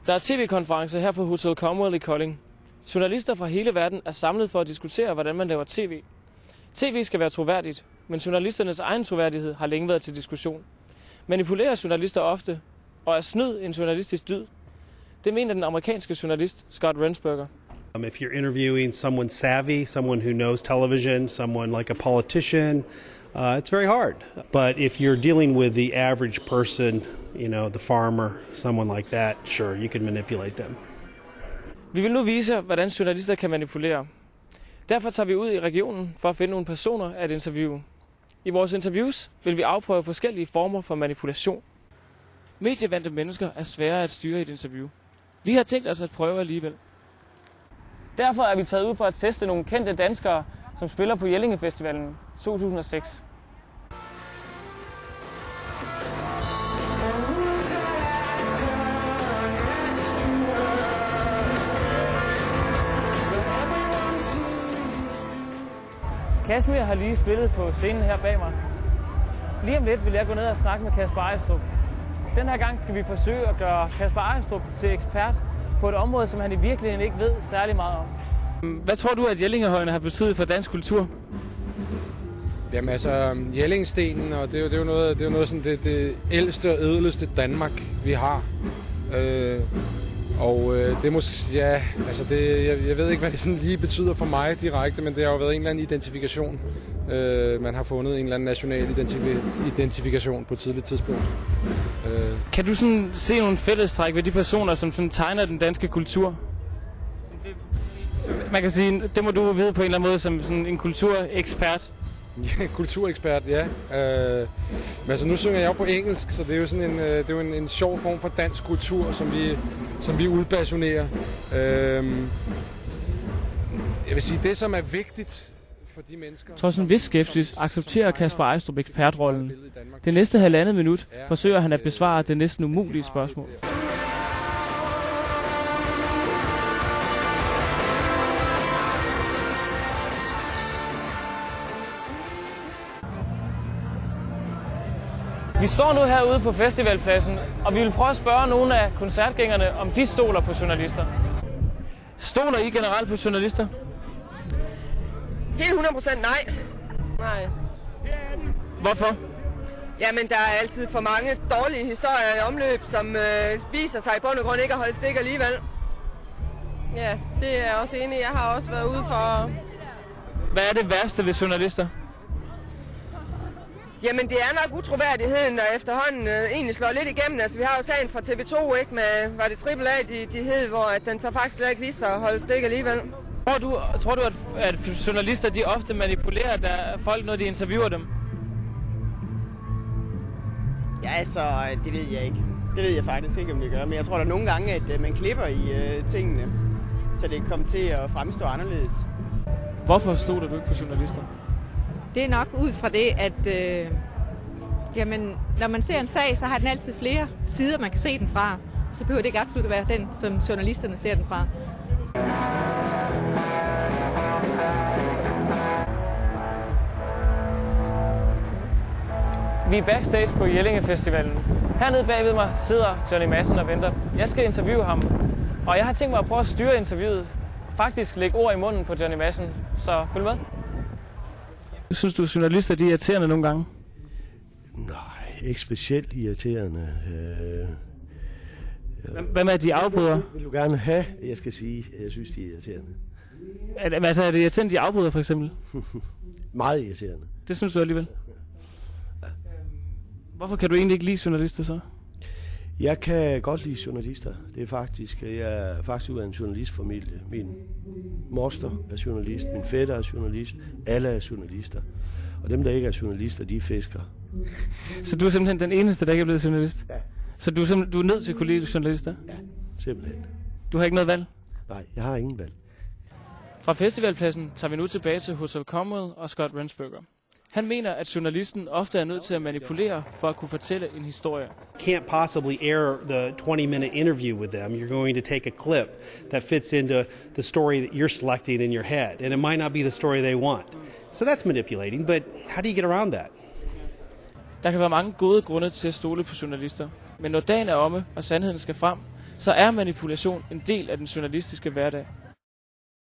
Der er tv-konference her på Hotel Commonwealth i Kolding. Journalister fra hele verden er samlet for at diskutere, hvordan man laver tv. TV skal være troværdigt, men journalisternes egen troværdighed har længe været til diskussion. Manipulerer journalister ofte, og er snyd en journalistisk dyd? Det mener den amerikanske journalist Scott Rensberger. If you're interviewing someone savvy, someone who knows television, someone like a politician, it's very hard. But if you're dealing with the average person, the farmer, someone like that, sure, you can manipulate them. Vi vil nu vise, hvordan journalister kan manipulere. Derfor tager vi ud i regionen for at finde nogle personer at interviewe. I vores interviews vil vi afprøve forskellige former for manipulation. Medievante mennesker er svære at styre i et interview. Vi har tænkt os at prøve alligevel. Derfor er vi taget ud for at teste nogle kendte danskere, som spiller på Jelling Festivalen 2006. Kashmir har lige spillet på scenen her bag mig. Lige om lidt vil jeg gå ned og snakke med Kasper Ejstrup. Den her gang skal vi forsøge at gøre Kasper Ejstrup til ekspert på et område, som han i virkeligheden ikke ved særlig meget om. Hvad tror du, at Jellingehøjene har betydet for dansk kultur? Jamen altså, Jellingstenen, og det er jo noget sådan det ældste og ædleste Danmark, vi har. Det måske, ja, altså jeg ved ikke, hvad det sådan lige betyder for mig direkte, men det har jo været en eller anden identifikation. Man har fundet en eller anden national identifikation på et tidligt tidspunkt. Kan du sådan se nogle fællestræk ved de personer, som sådan tegner den danske kultur? Man kan sige, det må du vide på en eller anden måde som sådan en kulturekspert. Ja, kulturekspert, ja. Men altså, nu synger jeg jo på engelsk, så det er jo en sjov form for dansk kultur, som vi udbasunerer. Jeg vil sige, det som er vigtigt for de mennesker... Trods en vis skepsis accepterer Kasper Ejstrup ekspertrollen. Det næste halvandet minut forsøger han at besvare det næsten umulige spørgsmål. Vi står nu herude på festivalpladsen, og vi vil prøve at spørge nogle af koncertgængerne, om de stoler på journalister. Stoler I generelt på journalister? Helt 100% nej. Nej. Hvorfor? Jamen, der er altid for mange dårlige historier i omløb, som viser sig i bund og grund ikke at holde stik alligevel. Ja, det er jeg også enig i. Jeg har også været ude for... Hvad er det værste ved journalister? Jamen, det er nok utroværdigheden, der efterhånden egentlig slår lidt igennem. Altså, vi har jo sagen fra TV2, ikke, med, var det AAA, de hed, hvor at den så faktisk slet ikke viser sig at holde stik alligevel. Tror du at journalister, de ofte manipulerer folk, når de interviewer dem? Ja, altså, det ved jeg ikke. Det ved jeg faktisk ikke, om det gør. Men jeg tror da nogle gange, at man klipper i tingene, så det kommer til at fremstå anderledes. Hvorfor stoler du ikke på journalister? Det er nok ud fra det, at når man ser en sag, så har den altid flere sider, man kan se den fra. Så behøver det ikke absolut at være den, som journalisterne ser den fra. Vi er backstage på Jelling Festivalen. Hernede bagved mig sidder Johnny Madsen og venter. Jeg skal interviewe ham, og jeg har tænkt mig at prøve at styre interviewet. Faktisk lægge ord i munden på Johnny Madsen, så følg med. Synes du, at journalister de er irriterende nogle gange? Nej, ikke specielt irriterende. Hvad med, at de afbryder? Vil du gerne have, jeg skal sige, at jeg synes, de er irriterende. Er det irriterende, de afbryder for eksempel? Meget irriterende. Det synes du alligevel? Ja. Hvorfor kan du egentlig ikke lide journalister så? Jeg kan godt lide journalister. Det er faktisk, jeg er faktisk ud af en journalistfamilie. Min moster er journalist, min fætter er journalist, alle er journalister. Og dem, der ikke er journalister, de er fiskere. Så du er simpelthen den eneste, der ikke er blevet journalist? Ja. Så du er nødt til at kunne lide journalister? Ja, simpelthen. Du har ikke noget valg? Nej, jeg har ingen valg. Fra festivalpladsen tager vi nu tilbage til Hotel Commonwealth og Scott Rensberger. Han mener, at journalisten ofte er nødt til at manipulere for at kunne fortælle en historie. Can't possibly air the 20-minute interview with them. You're going to take a clip that fits into the story that you're selecting in your head, and it might not be the story they want. So that's manipulating, but how do you get around that? Der kan være mange gode grunde til at stole på journalister, men når dagen er omme, og sandheden skal frem, så er manipulation en del af den journalistiske hverdag.